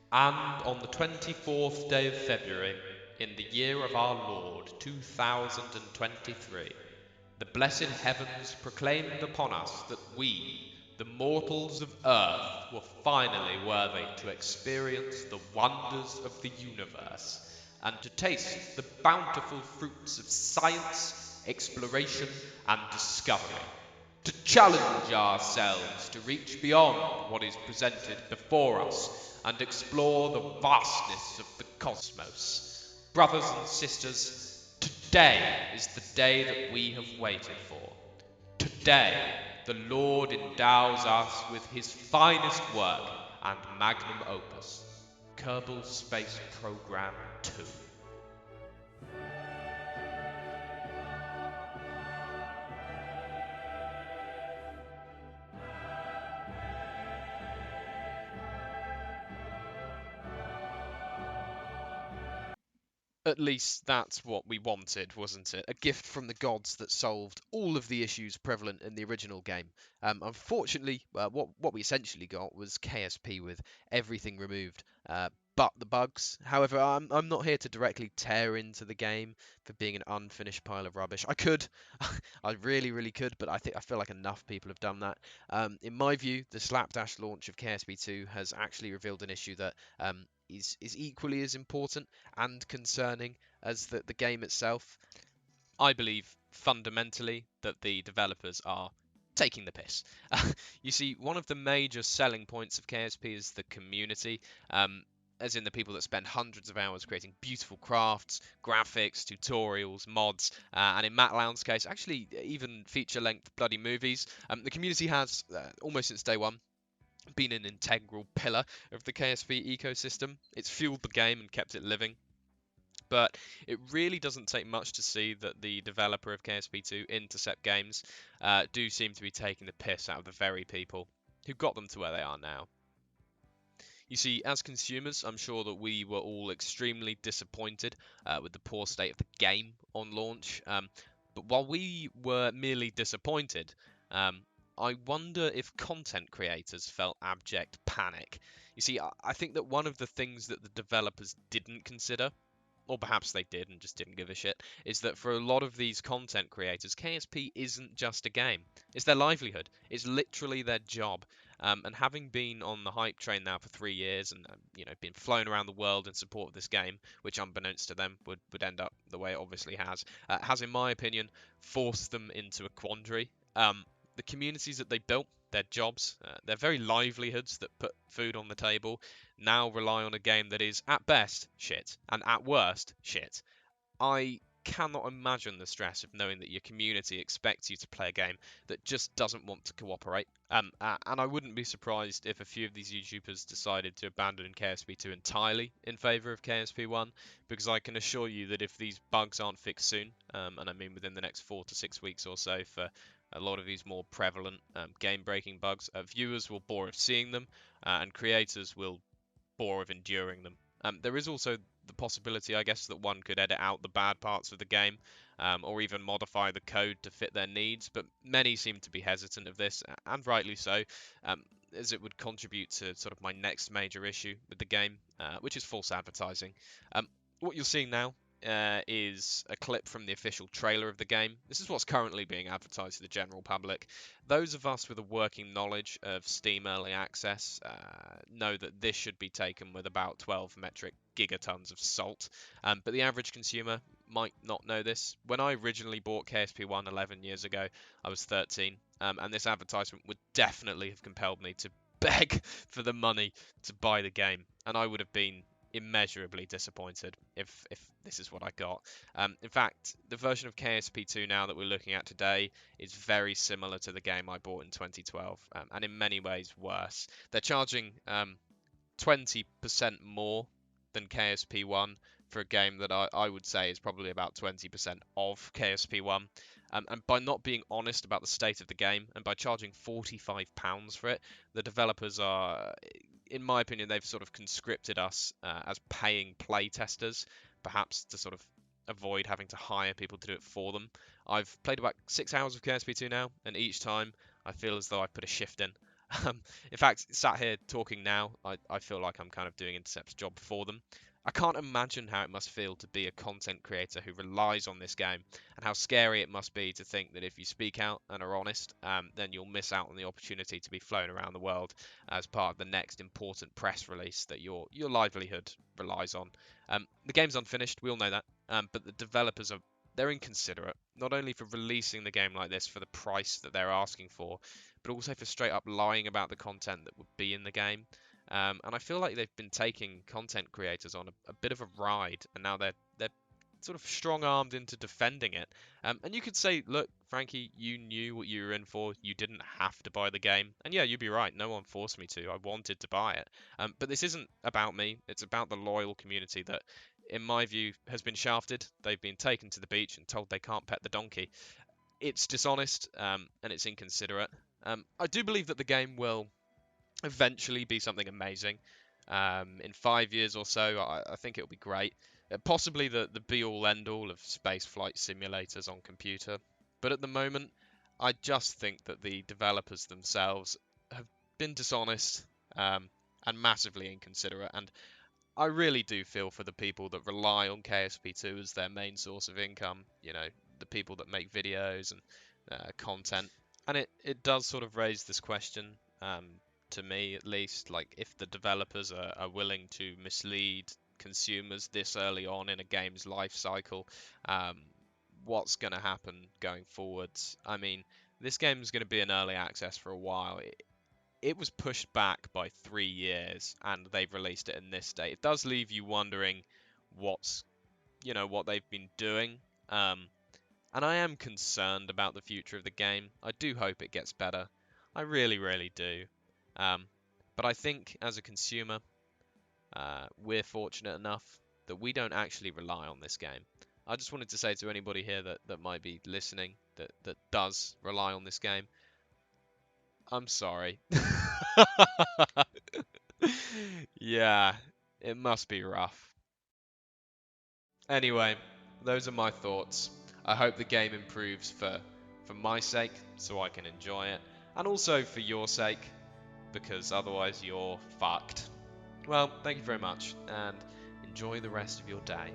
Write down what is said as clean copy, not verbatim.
And on the 24th day of February, in the year of our Lord 2023, the blessed heavens proclaimed upon us that we, the mortals of earth, were finally worthy to experience the wonders of the universe and to taste the bountiful fruits of science, exploration, and discovery. To challenge ourselves to reach beyond what is presented before us and explore the vastness of the cosmos. Brothers and sisters, today is the day that we have waited for. Today, the Lord endows us with his finest work and magnum opus, Kerbal Space Program 2. At least that's what we wanted, wasn't it? A gift from the gods that solved all of the issues prevalent in the original game. Unfortunately, what we essentially got was KSP with everything removed, but the bugs. However, I'm not here to directly tear into the game for being an unfinished pile of rubbish. I could, I really could, but I feel like enough people have done that. In my view, the slapdash launch of KSP2 has actually revealed an issue that is equally as important and concerning as the game itself. I believe fundamentally that the developers are taking the piss. You see, one of the major selling points of KSP is the community. As in the people that spend hundreds of hours creating beautiful crafts, graphics, tutorials, mods, and in Matt Lowndes' case, actually even feature-length bloody movies. The community has, almost since day one, been an integral pillar of the KSP ecosystem. It's fueled the game and kept it living. But it really doesn't take much to see that the developer of KSP2, Intercept Games, do seem to be taking the piss out of the very people who got them to where they are now. You see, as consumers, I'm sure that we were all extremely disappointed with the poor state of the game on launch. But while we were merely disappointed, I wonder if content creators felt abject panic. You see, I think that one of the things that the developers didn't consider, or perhaps they did and just didn't give a shit, is that for a lot of these content creators, KSP isn't just a game. It's their livelihood. It's literally their job. And having been on the hype train now for 3 years and been flown around the world in support of this game, which unbeknownst to them would end up the way it obviously has in my opinion forced them into a quandary. The communities that they built, their jobs, their very livelihoods that put food on the table, now rely on a game that is at best shit and at worst shit. I cannot imagine the stress of knowing that your community expects you to play a game that just doesn't want to cooperate. And I wouldn't be surprised if a few of these YouTubers decided to abandon KSP2 entirely in favour of KSP1, because I can assure you that if these bugs aren't fixed soon, and I mean within the next 4 to 6 weeks or so for a lot of these more prevalent game-breaking bugs, viewers will bore of seeing them, and creators will bore of enduring them. There is also the possibility, I guess, that one could edit out the bad parts of the game, or even modify the code to fit their needs, but many seem to be hesitant of this, and rightly so, as it would contribute to sort of my next major issue with the game, which is false advertising. What you're seeing now is a clip from the official trailer of the game. This is what's currently being advertised to the general public. Those of us with a working knowledge of Steam Early Access know that this should be taken with about 12 metric gigatons of salt, but the average consumer might not know this. When I originally bought KSP1 11 years ago, I was 13, and this advertisement would definitely have compelled me to beg for the money to buy the game, and I would have been immeasurably disappointed if this is what I got. In fact, the version of KSP2 now that we're looking at today is very similar to the game I bought in 2012, and in many ways worse. They're charging 20% more than KSP1 for a game that I would say is probably about 20% of KSP1. And by not being honest about the state of the game and by charging £45 for it, the developers are, in my opinion, they've sort of conscripted us as paying play testers, perhaps to sort of avoid having to hire people to do it for them. I've played about 6 hours of KSP2 now, and each time I feel as though I've put a shift in. In fact, sat here talking now, I feel like I'm kind of doing Intercept's job for them. I can't imagine how it must feel to be a content creator who relies on this game, and how scary it must be to think that if you speak out and are honest, then you'll miss out on the opportunity to be flown around the world as part of the next important press release that your livelihood relies on. The game's unfinished, we all know that, but the developers are they're inconsiderate, not only for releasing the game like this for the price that they're asking for, but also for straight up lying about the content that would be in the game. And I feel like they've been taking content creators on a bit of a ride, and now they're sort of strong-armed into defending it. And you could say, look, Frankie, you knew what you were in for. You didn't have to buy the game. And yeah, you'd be right. No one forced me to. I wanted to buy it. But this isn't about me. It's about the loyal community that, in my view, has been shafted. They've been taken to the beach and told they can't pet the donkey. It's dishonest, and it's inconsiderate. I do believe that the game will eventually be something amazing. In 5 years or so, I think it'll be great. Possibly the be all end all of space flight simulators on computer. But at the moment, I just think that the developers themselves have been dishonest, and massively inconsiderate. And I really do feel for the people that rely on KSP2 as their main source of income. You know, the people that make videos and content. And it does sort of raise this question, to me at least, like if the developers are willing to mislead consumers this early on in a game's life cycle, um, what's going to happen going forwards? I mean, this game is going to be in early access for a while. It was pushed back by 3 years, and they've released it in this state. It does leave you wondering what's, what they've been doing. And I am concerned about the future of the game. I do hope it gets better. I really, really do. Um, but I think as a consumer, we're fortunate enough that we don't actually rely on this game. I just wanted to say to anybody here that might be listening that does rely on this game, I'm sorry. Yeah, it must be rough. Anyway, those are my thoughts. I hope the game improves for my sake so I can enjoy it, and also for your sake, because otherwise you're fucked. Well, thank you very much, and enjoy the rest of your day.